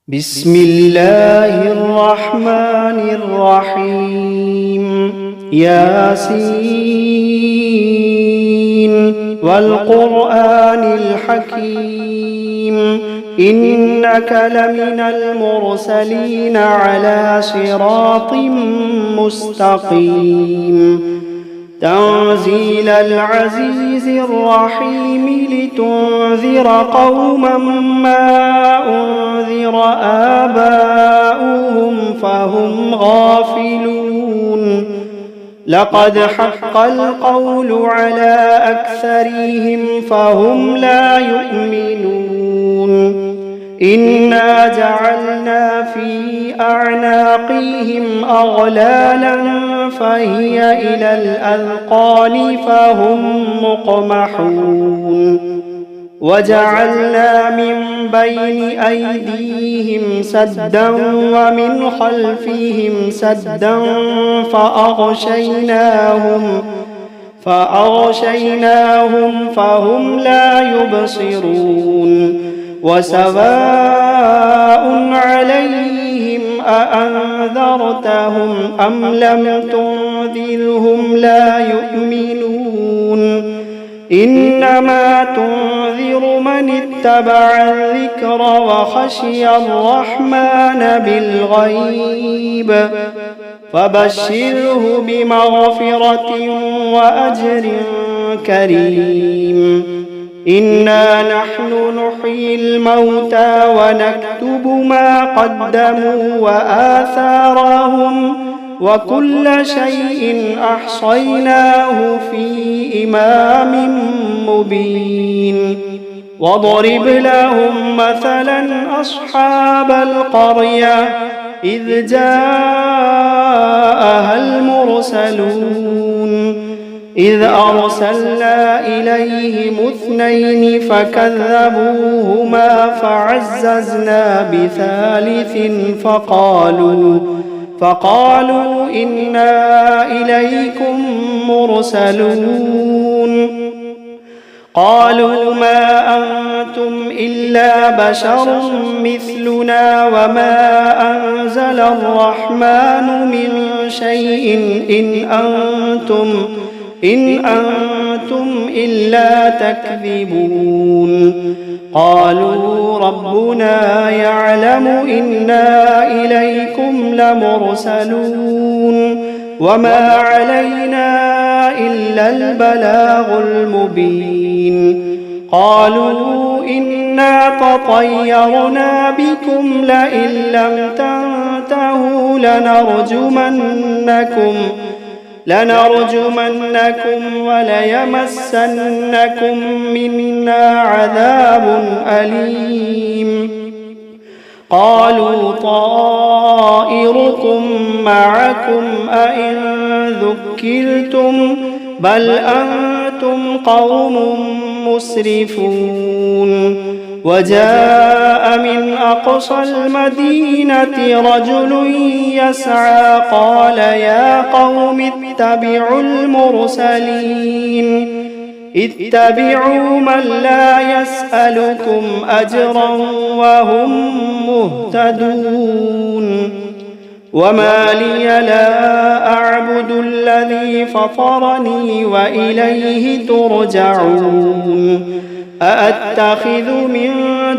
بسم الله الرحمن الرحيم ياسين والقرآن الحكيم إنك لمن المرسلين على صراط مستقيم تنزيل العزيز الرحيم لتنذر قوما ما أنذر آباؤهم فهم غافلون لقد حق القول على أكثرهم فهم لا يؤمنون إنا جعلنا في أعناقهم أغلالا فهي إلى الأذقان فهم مقمحون وجعلنا من بين أيديهم سدا ومن خلفهم سدا فأغشيناهم فهم لا يبصرون وسواء عليهم أأنذرتهم أم لم تنذرهم لا يؤمنون إنما تنذر من اتبع الذكر وخشي الرحمن بالغيب فبشره بمغفرة وأجر كريم إنا نحن نحيي الموتى ونكتب ما قدموا وآثارهم وكل شيء أحصيناه في إمام مبين واضرب لهم مثلا أصحاب القرية إذ جاءها المرسلون إذ أرسلنا إليهم 2 فكذبوهما فعززنا بثالث فقالوا إنا إليكم مرسلون قالوا ما أنتم إلا بشر مثلنا وما أنزل الرحمن من شيء إن أنتم إلا تكذبون قالوا ربنا يعلم إنا إليكم لمرسلون وما علينا إلا البلاغ المبين قالوا إنا تطيرنا بكم لئن لم تنتهوا لنرجمنكم وليمسنكم منا عذاب أليم قالوا طائركم معكم أئن ذكرتم بل أنتم قوم مسرفون وجاء من أقصى المدينة رجل يسعى قال يا قوم اتبعوا المرسلين اتبعوا من لا يسألكم أجرا وهم مهتدون وما لي لا أعبد الذي فطرني وإليه ترجعون أأتخذ من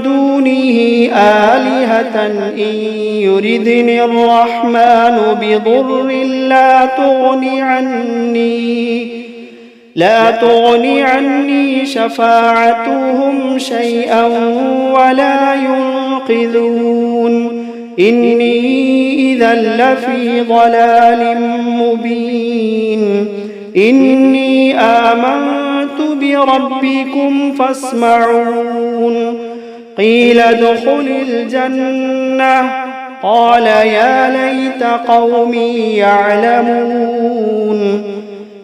دونه آلهة إن يردني الرحمن بضر لا تغني عني شفاعتهم شيئا ولا ينقذون إني إذا لفي ضلال مبين إني آمنت بربكم فاسمعون قيل ادخل الجنة قال يا ليت قومي يعلمون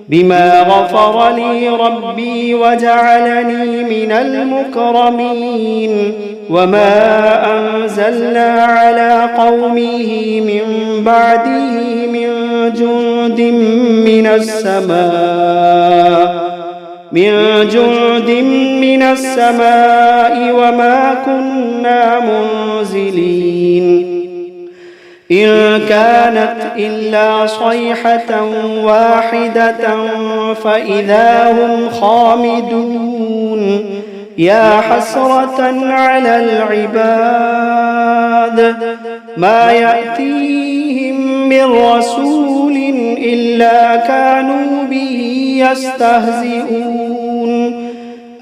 بما غفر لي ربي وجعلني من المكرمين وما أنزلنا على قومه من بعده من جند من السماء من جند من السماء وما كنا منزلين إن كانت إلا صيحة واحدة فإذا هم خامدون يا حسرة على العباد ما يأتيهم من رسول إلا كانوا به يستهزئون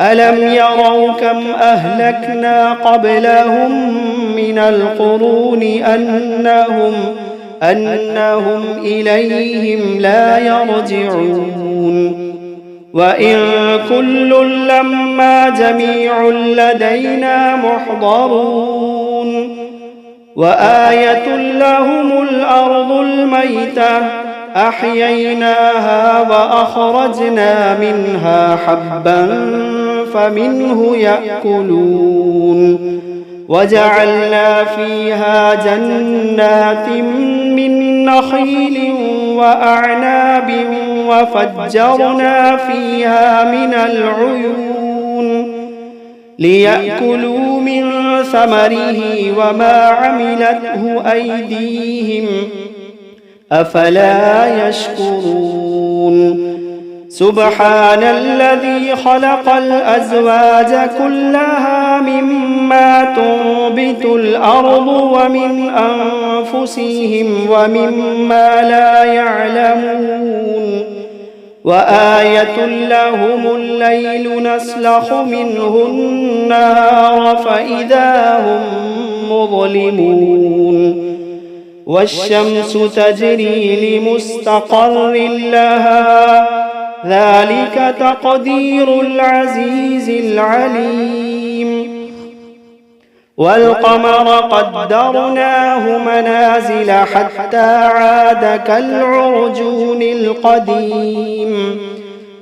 ألم يروا كم أهلكنا قبلهم من القرون أنهم إليهم لا يرجعون وإن كل لما جميع لدينا محضرون وآية لهم الأرض الميتة أحييناها وأخرجنا منها حبا فمنه يأكلون وجعلنا فيها جنات من نخيل وأعناب وفجرنا فيها من العيون ليأكلوا من ثمره وما عملته أيديهم أفلا يشكرون سبحان الذي خلق الأزواج كلها مما تنبت الأرض ومن أنفسهم ومما لا يعلمون وآية لهم الليل نسلخ منه النهار فإذا هم مظلمون والشمس تجري لمستقر لها ذلك تقدير العزيز العليم والقمر قدرناه منازل حتى عاد كالعرجون القديم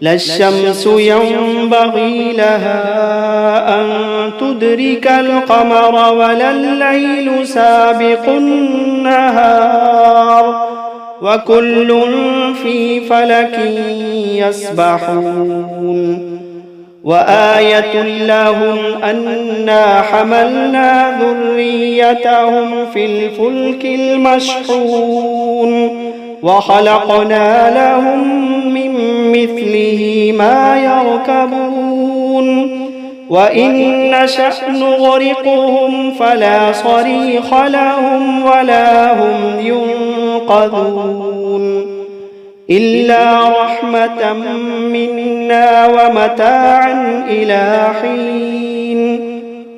لا الشمس ينبغي لها أن تدرك القمر ولا الليل سابق النهار وكل في فلك يسبحون وآية لهم أنا حملنا ذريتهم في الفلك المشحون وخلقنا لهم من مثله ما يركبون وإن نشأ نغرقهم فلا صريخ لهم ولا هم ينقذون إلا رحمة منا ومتاعا إلى حين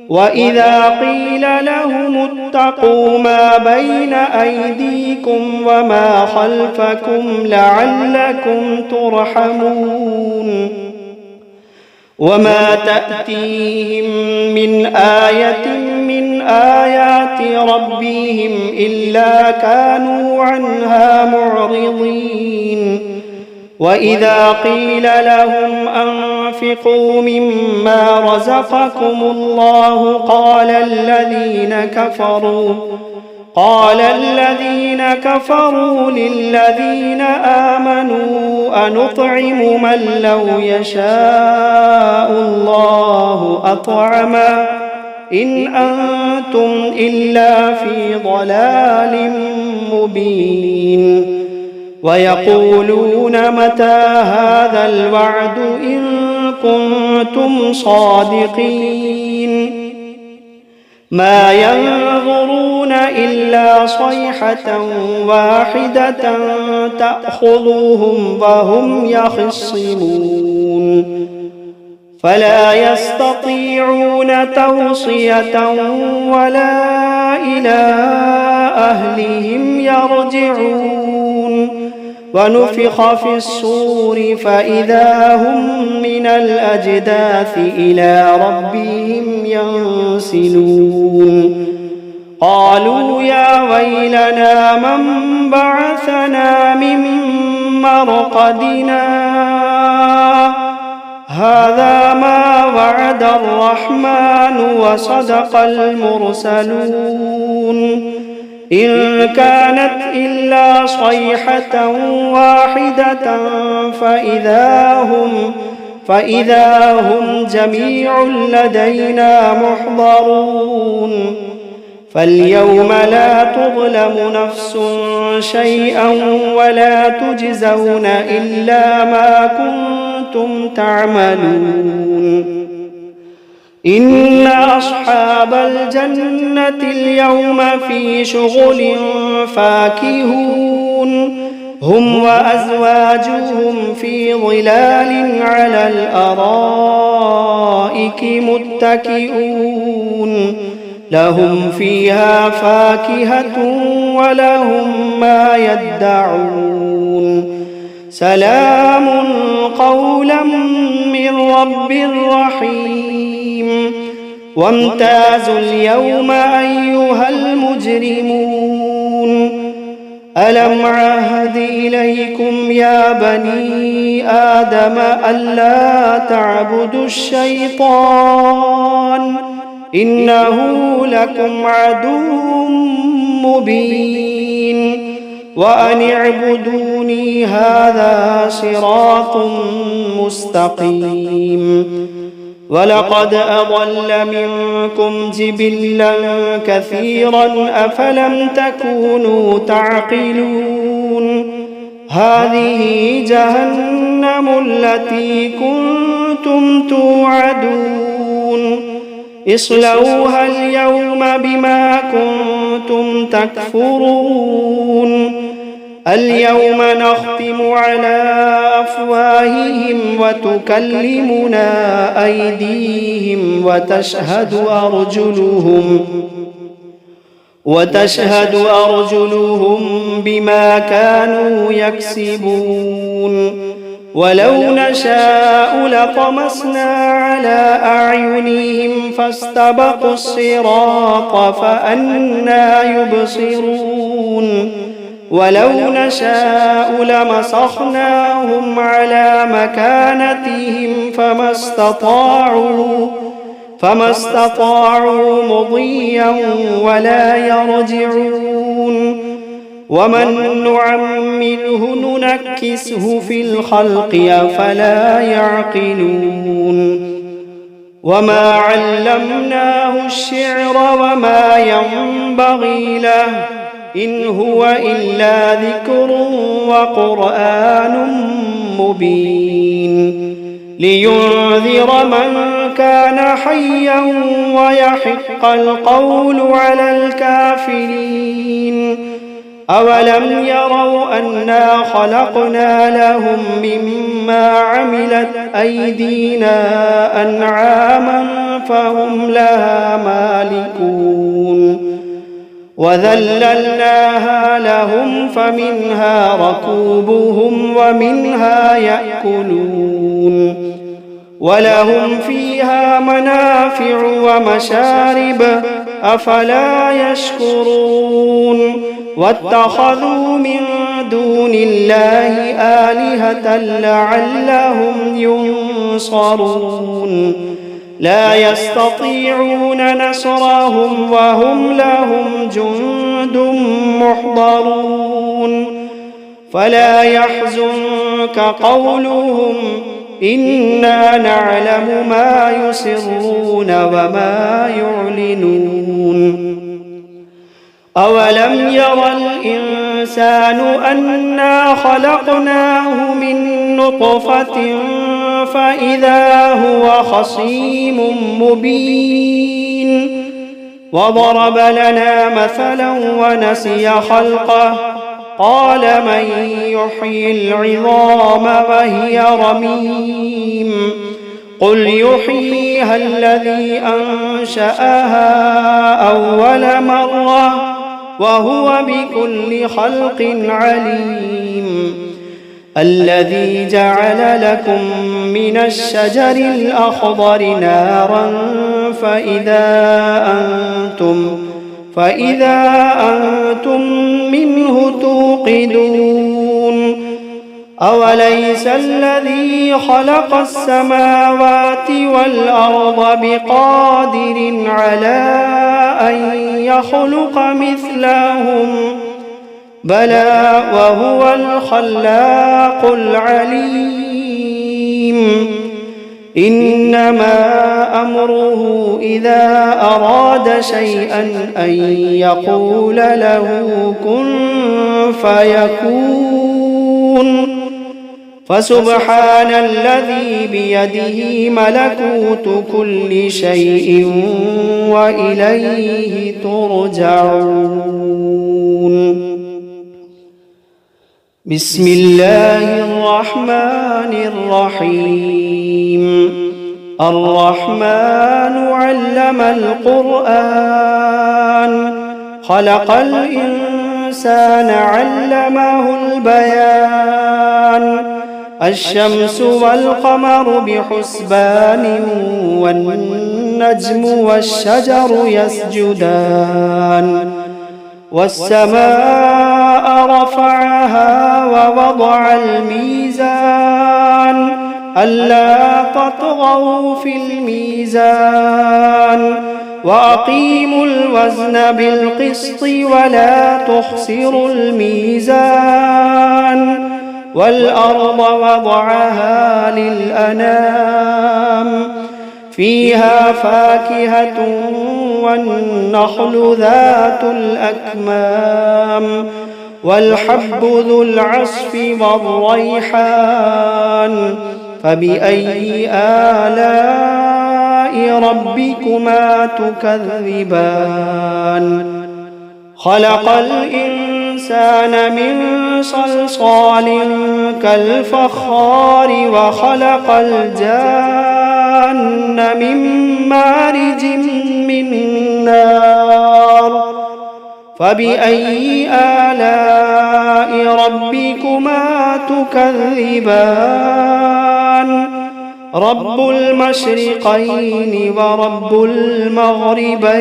وإذا قيل لهم اتقوا ما بين أيديكم وما خلفكم لعلكم ترحمون وما تأتيهم من آية من آيات ربهم إلا كانوا عنها معرضين وإذا قيل لهم أنفقوا مما رزقكم الله قال الذين كفروا للذين آمنوا أنطعم من لو يشاء الله أطعمه إن أنتم إلا في ضلال مبين ويقولون متى هذا الوعد إن كنتم صادقين ما ينظرون إلا صيحة واحدة تأخذهم وهم يخصمون فلا يستطيعون توصية ولا إلى أهلهم يرجعون ونفخ في الصور فإذا هم من الأجداث إلى ربهم ينسلون قالوا يا ويلنا من بعثنا من مرقدنا هذا ما وعد الرحمن وصدق المرسلون إن كانت إلا صيحة واحدة فإذا هم جميع لدينا محضرون فاليوم لا تظلم نفس شيئا ولا تجزون إلا ما كنتم تعملون إن أصحاب الجنة اليوم في شغل فاكهون هم وأزواجهم في ظلال على الأرائك متكئون لهم فيها فاكهة ولهم ما يدعون سلام قولا من رب رحيم وامتازوا اليوم أيها المجرمون ألم عهد إليكم يا بني آدم ألا تعبدوا الشيطان إنه لكم عدو مبين وأن اعبدوني هذا صراط مستقيم ولقد أضل منكم جبلا كثيرا أفلم تكونوا تعقلون هذه جهنم التي كنتم توعدون اصلوها اليوم بما كنتم تكفرون اليوم نختم على أفواههم وتكلمنا أيديهم وتشهد أرجلهم بما كانوا يكسبون ولو نشاء لطمسنا على أعينهم فاستبقوا الصراط فأنى يبصرون ولو نشاء لمسخناهم على مكانتهم فما استطاعوا مضيا ولا يرجعون ومن نعمله ننكسه في الخلق أفلا يعقلون وما علمناه الشعر وما ينبغي له إن هو إلا ذكر وقرآن مبين لينذر من كان حيا ويحق القول على الكافرين أولم يروا أنا خلقنا لهم مما عملت أيدينا أنعاما فهم لها مالكون وذللناها لهم فمنها ركوبهم ومنها يأكلون ولهم فيها منافع ومشارب أفلا يشكرون واتخذوا من دون الله آلهة لعلهم ينصرون لا يستطيعون نصرهم وهم لهم جند محضرون فلا يحزنك قولهم إنا نعلم ما يسرون وما يعلنون أولم ير الإنسان أنا خلقناه من نطفة فإذا هو خصيم مبين وضرب لنا مثلا ونسي خلقه قال من يحيي العظام وهي رميم قل يحييها الذي أنشأها أول مرة وهو بكل خلق عليم الذي جعل لكم من الشجر الأخضر نارا فإذا أنتم منه توقدون أوليس الذي خلق السماوات والأرض بقادر على أن يخلق مثلهم بلى وهو الخلاق العليم إنما أمره إذا أراد شيئا أن يقول له كن فيكون فسبحان الذي بيده ملكوت كل شيء وإليه ترجعون. بسم الله الرحمن الرحيم. الرحمن علم القرآن خلق الإنسان علمه البيان الشمس والقمر بحسبان والنجم والشجر يسجدان والسماء رفعها ووضع الميزان ألا تطغوا في الميزان وأقيموا الوزن بالقسط ولا تخسروا الميزان والأرض وضعها للأنام فيها فاكهة والنخل ذات الأكمام والحب ذو العصف والريحان فبأي آلاء ربكما تكذبان خلق الإنسان من صلصال كالفخار وخلق الجان من مارج من نار فبأي آلاء ربكما تكذبان رب المشرقين ورب المغربين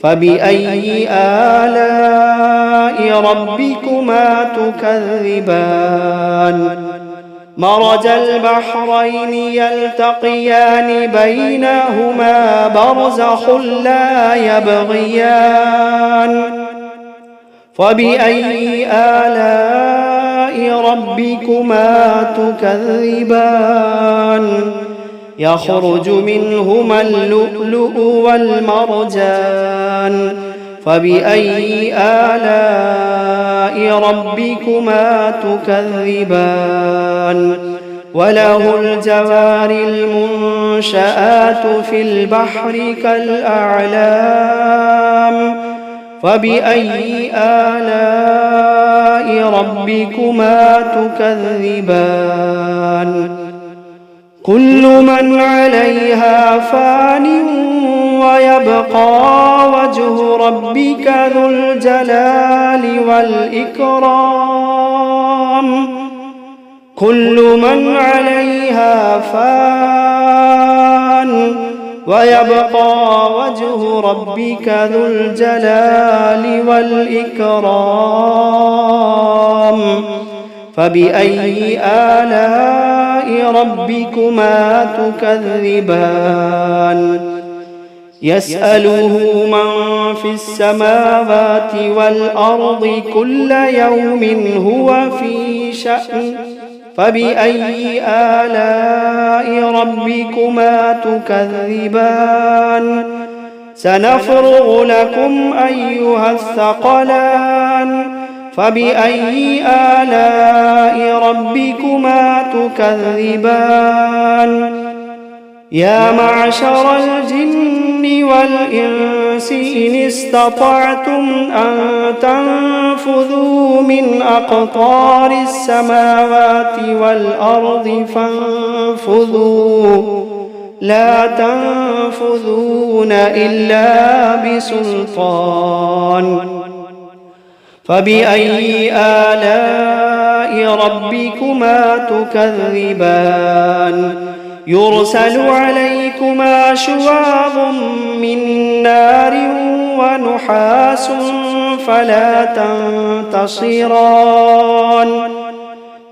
فبأي آلاء ربكما تكذبان مرج البحرين يلتقيان بينهما برزخ لا يبغيان فبأي آلاء ربكما تكذبان يخرج منهما اللؤلؤ والمرجان فبأي آلاء ربكما تكذبان وله الجوار المنشآت في البحر كالأعلام فبأي آلاء ربكما تكذبان كل من عليها فان ويبقى وجه ربك ذو الجلال والإكرام كل من عليها فان ويبقى وجه ربك ذو الجلال والإكرام فبأي آلاء ربكما تكذبان يسأله من في السماوات والأرض كل يوم هو في شأن فبأي آلاء ربكما تكذبان سنفرغ لكم أيها الثقلان فبأي آلاء ربكما تكذبان يا معشر الجن والإنس إن استطعتم أن تنفذوا من أقطار السماوات والأرض فانفذوا لا تنفذون إلا بسلطان فبأي آلاء ربكما تكذبان يرسل عليكما شواظ من نار ونحاس فلا تنتصران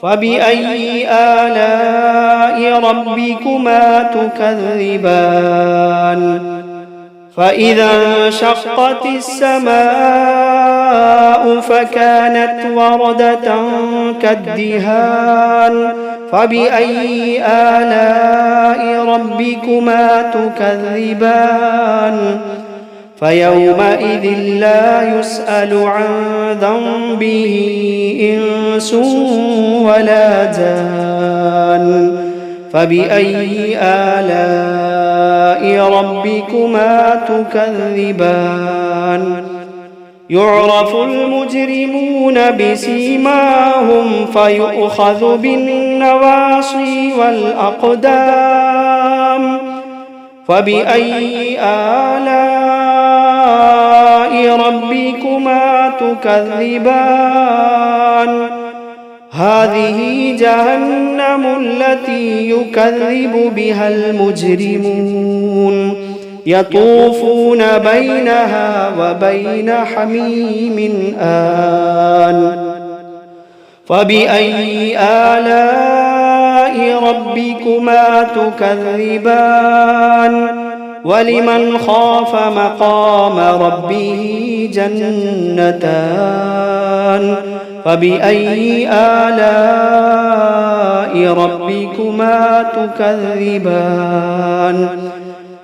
فبأي آلاء ربكما تكذبان فإذا انشقت السماء فكانت وردة كالدهان فبأي آلاء ربكما تكذبان فيومئذ لا يسأل عن ذنبه إنس ولا جان فبأي آلاء ربكما تكذبان يعرف المجرمون بسيماهم فيؤخذ بالنواصي والأقدام فبأي آلاء ربكما تكذبان هذه جهنم التي يكذب بها المجرمون يطوفون بينها وبين حميم آن فبأي آلاء ربكما تكذبان ولمن خاف مقام ربه جنتان فبأي آلاء ربكما تكذبان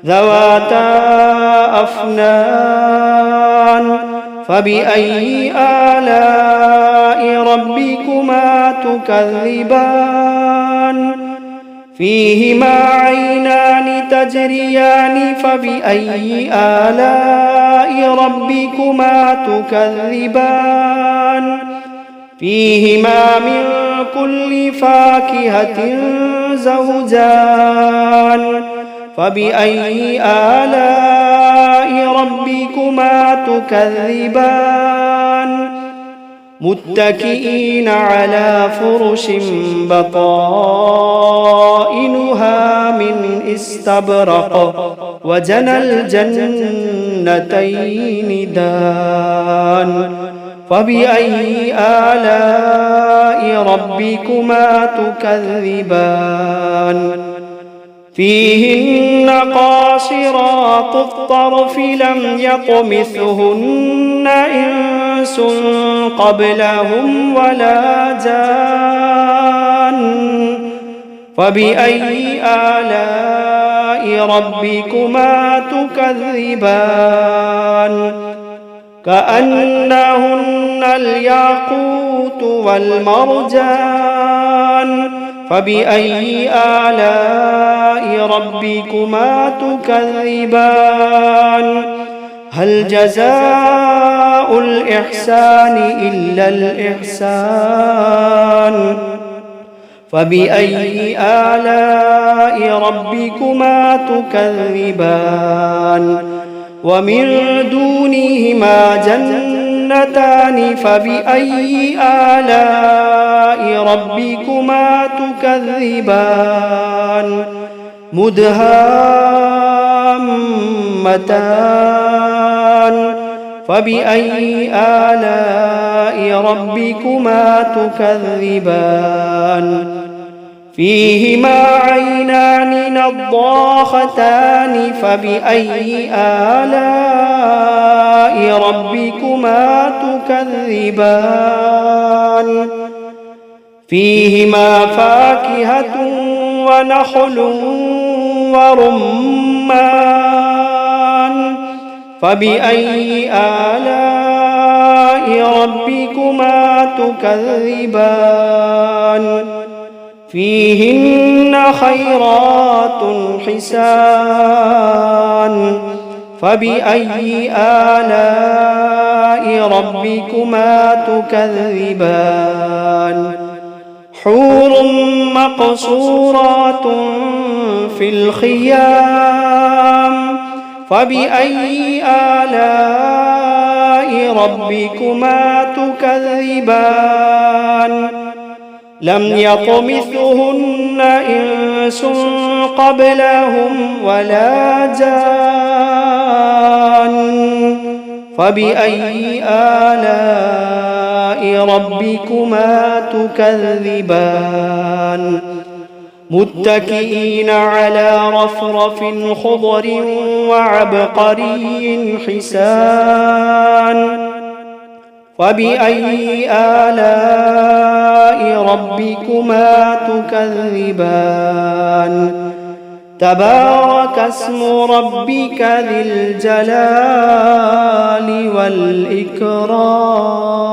ذواتا أفنان فبأي آلاء ربكما تكذبان فيهما عينان تجريان فبأي آلاء ربكما تكذبان فيهما من كل فاكهة زوجان فبأي آلاء ربكما تكذبان متكئين على فرش بطائنها من استبرق وجنى الجنتين دان فبأي آلاء ربكما تكذبان فيهن قاصرات الطرف لم يطمثهن إنس قبلهم ولا جان فبأي آلاء ربكما تكذبان كأنهن الياقوت والمرجان فبأي آلاء ربكما تكذبان هل جزاء الإحسان إلا الإحسان فبأي آلاء ربكما تكذبان ومن دونهما جنتان فبأي آلاء ربكما تكذبان مدهامتان فبأي آلاء ربكما تكذبان فيهما عينان نضاختان فبأي آلاء ربكما تكذبان فيهما فاكهة ونخل ورمان فبأي آلاء ربكما تكذبان فيهن خيرات حسان فبأي آلاء ربكما تكذبان حور مقصورات في الخيام فبأي آلاء ربكما تكذبان لم يطمثهن إنس قبلهم ولا جان فبأي آلاء ربكما تكذبان متكئين على رفرف خضر وعبقري حسان فبأي آلاء ربكما تكذبان تبارك اسم ربك ذي الجلال والإكرام